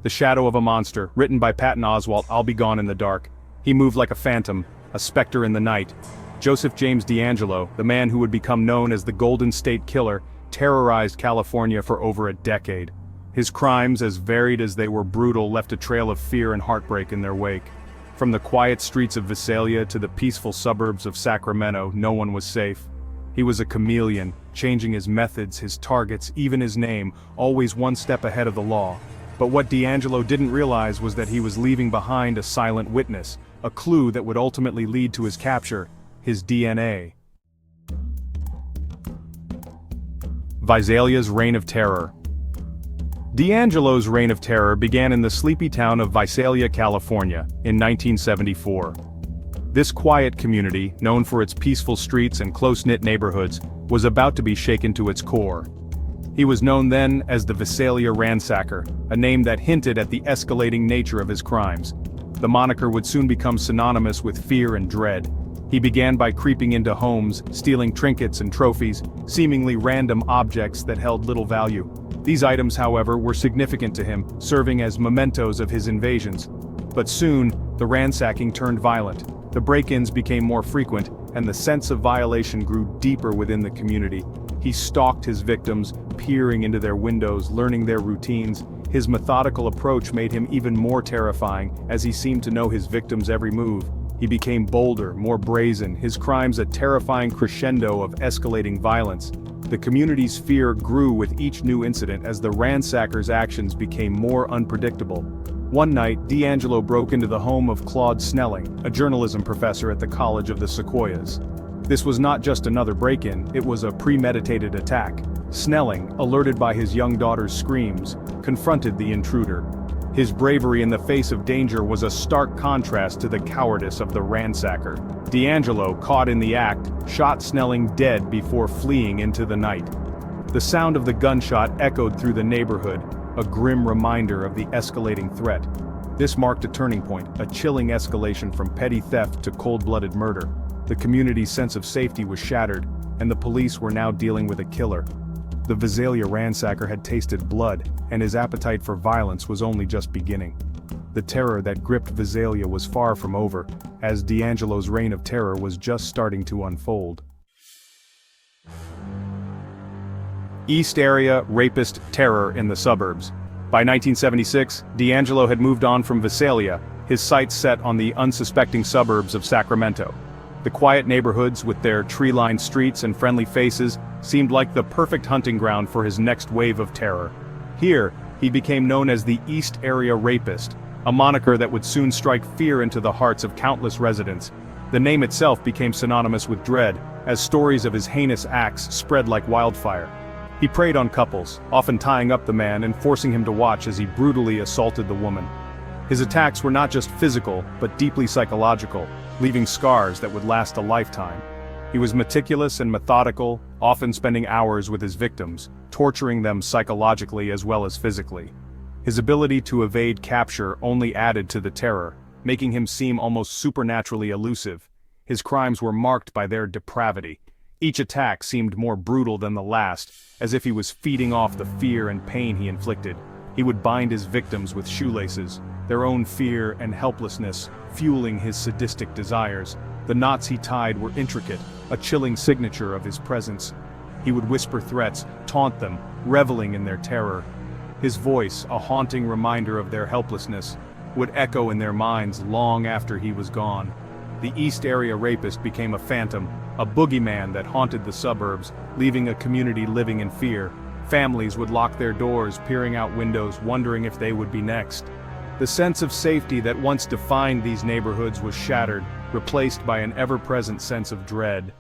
The Shadow of a Monster, written by Patton Oswalt. I'll be gone in the dark. He moved like a phantom, a specter in the night. Joseph James DeAngelo, the man who would become known as the Golden State Killer, terrorized California for over a decade. His crimes, as varied as they were brutal, left a trail of fear and heartbreak in their wake. From the quiet streets of Visalia to the peaceful suburbs of Sacramento, no one was safe. He was a chameleon, changing his methods, his targets, even his name, always one step ahead of the law. But what DeAngelo didn't realize was that he was leaving behind a silent witness, a clue that would ultimately lead to his capture: his DNA. Visalia's Reign of Terror. DeAngelo's reign of terror began in the sleepy town of Visalia, California, in 1974. This quiet community, known for its peaceful streets and close-knit neighborhoods, was about to be shaken to its core. He was known then as the Visalia Ransacker, a name that hinted at the escalating nature of his crimes. The moniker would soon become synonymous with fear and dread. He began by creeping into homes, stealing trinkets and trophies, seemingly random objects that held little value. These items, however, were significant to him, serving as mementos of his invasions. But soon, the ransacking turned violent. The break-ins became more frequent, and the sense of violation grew deeper within the community. He stalked his victims, peering into their windows, learning their routines. His methodical approach made him even more terrifying, as he seemed to know his victims' every move. He became bolder, more brazen, his crimes a terrifying crescendo of escalating violence. The community's fear grew with each new incident as the ransacker's actions became more unpredictable. One night, DeAngelo broke into the home of Claude Snelling, a journalism professor at the College of the Sequoias. This was not just another break-in, it was a premeditated attack. Snelling, alerted by his young daughter's screams, confronted the intruder. His bravery in the face of danger was a stark contrast to the cowardice of the ransacker. DeAngelo, caught in the act, shot Snelling dead before fleeing into the night. The sound of the gunshot echoed through the neighborhood, a grim reminder of the escalating threat. This marked a turning point, a chilling escalation from petty theft to cold-blooded murder. The community's sense of safety was shattered, and the police were now dealing with a killer. The Visalia ransacker had tasted blood, and his appetite for violence was only just beginning. The terror that gripped Visalia was far from over, as DeAngelo's reign of terror was just starting to unfold. East Area Rapist Terror in the Suburbs. By 1976, DeAngelo had moved on from Visalia, his sights set on the unsuspecting suburbs of Sacramento. The quiet neighborhoods with their tree-lined streets and friendly faces seemed like the perfect hunting ground for his next wave of terror. Here, he became known as the East Area Rapist, a moniker that would soon strike fear into the hearts of countless residents. The name itself became synonymous with dread, as stories of his heinous acts spread like wildfire. He preyed on couples, often tying up the man and forcing him to watch as he brutally assaulted the woman. His attacks were not just physical, but deeply psychological, leaving scars that would last a lifetime. He was meticulous and methodical, often spending hours with his victims, torturing them psychologically as well as physically. His ability to evade capture only added to the terror, making him seem almost supernaturally elusive. His crimes were marked by their depravity. Each attack seemed more brutal than the last, as if he was feeding off the fear and pain he inflicted. He would bind his victims with shoelaces, their own fear and helplessness fueling his sadistic desires. The knots he tied were intricate, a chilling signature of his presence. He would whisper threats, taunt them, reveling in their terror. His voice, a haunting reminder of their helplessness, would echo in their minds long after he was gone. The East Area Rapist became a phantom, a boogeyman that haunted the suburbs, leaving a community living in fear. Families would lock their doors, peering out windows, wondering if they would be next. The sense of safety that once defined these neighborhoods was shattered, replaced by an ever-present sense of dread.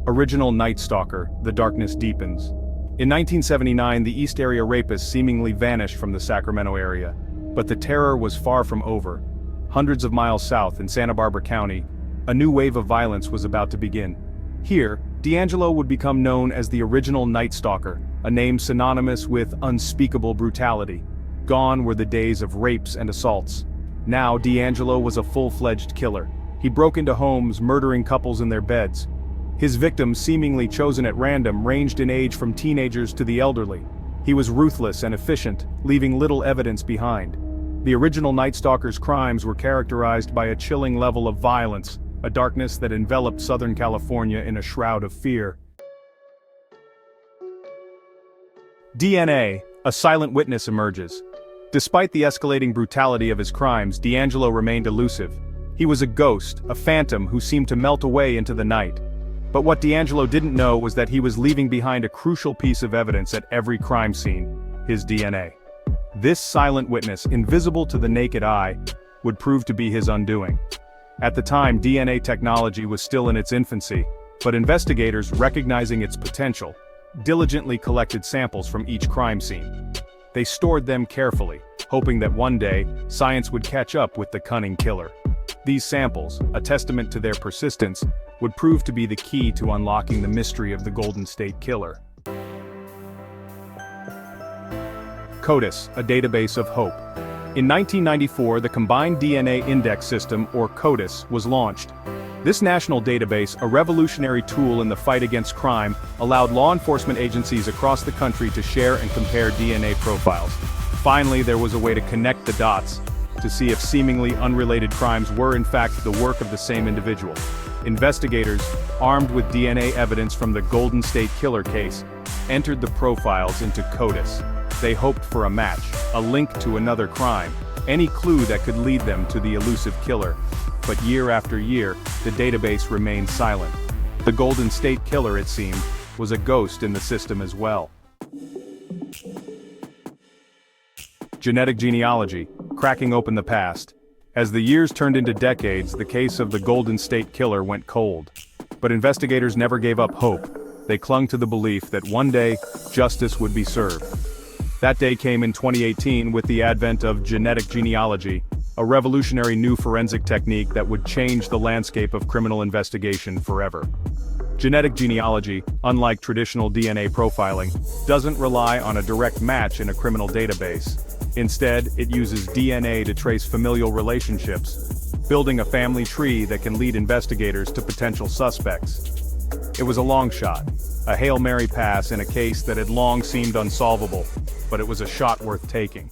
Original Night Stalker, The Darkness Deepens. In 1979, the East Area Rapist seemingly vanished from the Sacramento area. But the terror was far from over. Hundreds of miles south in Santa Barbara County, a new wave of violence was about to begin. Here, DeAngelo would become known as the original Night Stalker, a name synonymous with unspeakable brutality. Gone were the days of rapes and assaults. Now DeAngelo was a full-fledged killer. He broke into homes, murdering couples in their beds. His victims, seemingly chosen at random, ranged in age from teenagers to the elderly. He was ruthless and efficient, leaving little evidence behind. The original Night Stalker's crimes were characterized by a chilling level of violence, a darkness that enveloped Southern California in a shroud of fear. DNA, a silent witness emerges. Despite the escalating brutality of his crimes, DeAngelo remained elusive. He was a ghost, a phantom who seemed to melt away into the night. But what DeAngelo didn't know was that he was leaving behind a crucial piece of evidence at every crime scene: his DNA. This silent witness, invisible to the naked eye, would prove to be his undoing. At the time, DNA technology was still in its infancy, but investigators, recognizing its potential, diligently collected samples from each crime scene. They stored them carefully, hoping that one day, science would catch up with the cunning killer. These samples, a testament to their persistence, would prove to be the key to unlocking the mystery of the Golden State Killer. CODIS, a database of hope. In 1994, the Combined DNA Index System, or CODIS, was launched. This national database, a revolutionary tool in the fight against crime, allowed law enforcement agencies across the country to share and compare DNA profiles. Finally, there was a way to connect the dots, to see if seemingly unrelated crimes were in fact the work of the same individual. Investigators, armed with DNA evidence from the Golden State Killer case, entered the profiles into CODIS. They hoped for a match, a link to another crime, any clue that could lead them to the elusive killer. But year after year, the database remained silent. The Golden State Killer, it seemed, was a ghost in the system as well. Genetic genealogy, cracking open the past. As the years turned into decades, the case of the Golden State Killer went cold. But investigators never gave up hope. They clung to the belief that one day, justice would be served. That day came in 2018 with the advent of genetic genealogy, a revolutionary new forensic technique that would change the landscape of criminal investigation forever. Genetic genealogy, unlike traditional DNA profiling, doesn't rely on a direct match in a criminal database. Instead, it uses DNA to trace familial relationships, building a family tree that can lead investigators to potential suspects. It was a long shot, a Hail Mary pass in a case that had long seemed unsolvable, but it was a shot worth taking.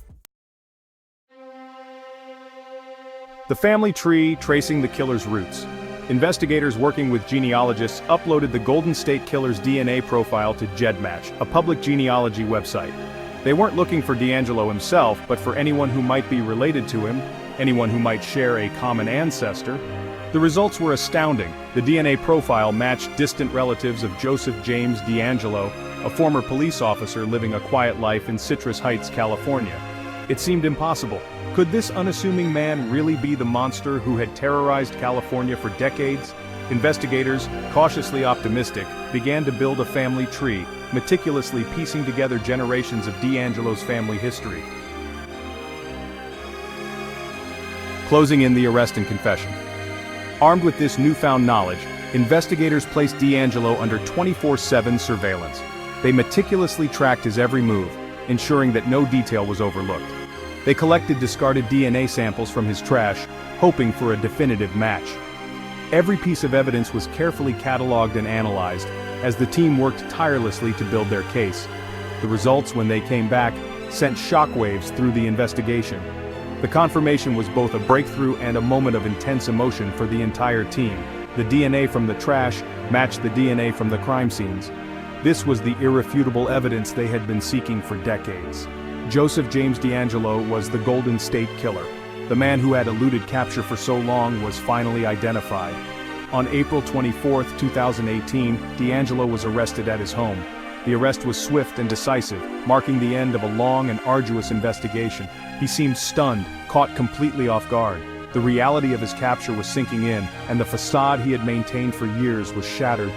The family tree tracing the killer's roots. Investigators working with genealogists uploaded the Golden State Killer's DNA profile to GEDmatch, a public genealogy website. They weren't looking for DeAngelo himself, but for anyone who might be related to him, anyone who might share a common ancestor. The results were astounding. The DNA profile matched distant relatives of Joseph James DeAngelo, a former police officer living a quiet life in Citrus Heights, California. It seemed impossible. Could this unassuming man really be the monster who had terrorized California for decades? Investigators, cautiously optimistic, began to build a family tree, meticulously piecing together generations of DeAngelo's family history. Closing in the arrest and confession. Armed with this newfound knowledge, investigators placed DeAngelo under 24/7 surveillance. They meticulously tracked his every move, ensuring that no detail was overlooked. They collected discarded DNA samples from his trash, hoping for a definitive match. Every piece of evidence was carefully cataloged and analyzed, as the team worked tirelessly to build their case. The results, when they came back, sent shockwaves through the investigation. The confirmation was both a breakthrough and a moment of intense emotion for the entire team. The DNA from the trash matched the DNA from the crime scenes. This was the irrefutable evidence they had been seeking for decades. Joseph James DeAngelo was the Golden State Killer. The man who had eluded capture for so long was finally identified. On April 24, 2018, DeAngelo was arrested at his home. The arrest was swift and decisive, marking the end of a long and arduous investigation. He seemed stunned, caught completely off guard. The reality of his capture was sinking in, and the facade he had maintained for years was shattered.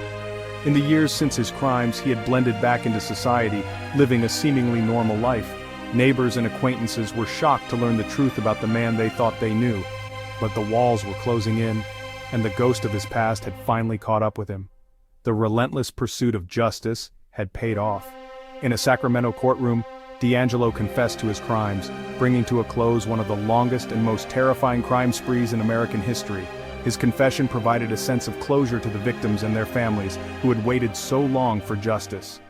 In the years since his crimes, he had blended back into society, living a seemingly normal life. Neighbors and acquaintances were shocked to learn the truth about the man they thought they knew. But the walls were closing in, and the ghost of his past had finally caught up with him. The relentless pursuit of justice had paid off. In a Sacramento courtroom, DeAngelo confessed to his crimes, bringing to a close one of the longest and most terrifying crime sprees in American history. His confession provided a sense of closure to the victims and their families who had waited so long for justice.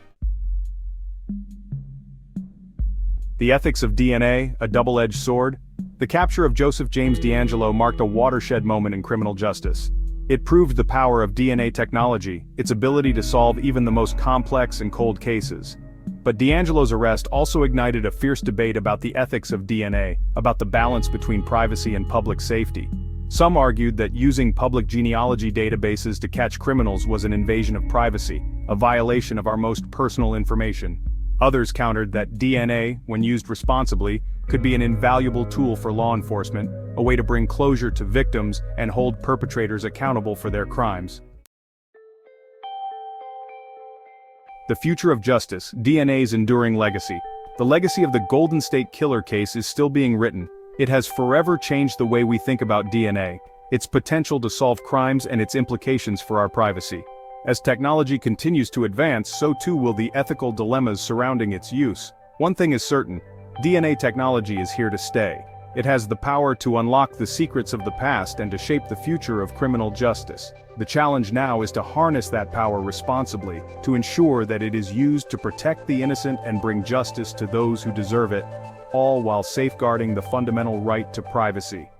The ethics of DNA, a double-edged sword? The capture of Joseph James DeAngelo marked a watershed moment in criminal justice. It proved the power of DNA technology, its ability to solve even the most complex and cold cases. But DeAngelo's arrest also ignited a fierce debate about the ethics of DNA, about the balance between privacy and public safety. Some argued that using public genealogy databases to catch criminals was an invasion of privacy, a violation of our most personal information. Others countered that DNA, when used responsibly, could be an invaluable tool for law enforcement, a way to bring closure to victims and hold perpetrators accountable for their crimes. The future of justice, DNA's enduring legacy. The legacy of the Golden State Killer case is still being written. It has forever changed the way we think about DNA, its potential to solve crimes and its implications for our privacy. As technology continues to advance, so too will the ethical dilemmas surrounding its use. One thing is certain, DNA technology is here to stay. It has the power to unlock the secrets of the past and to shape the future of criminal justice. The challenge now is to harness that power responsibly, to ensure that it is used to protect the innocent and bring justice to those who deserve it, all while safeguarding the fundamental right to privacy.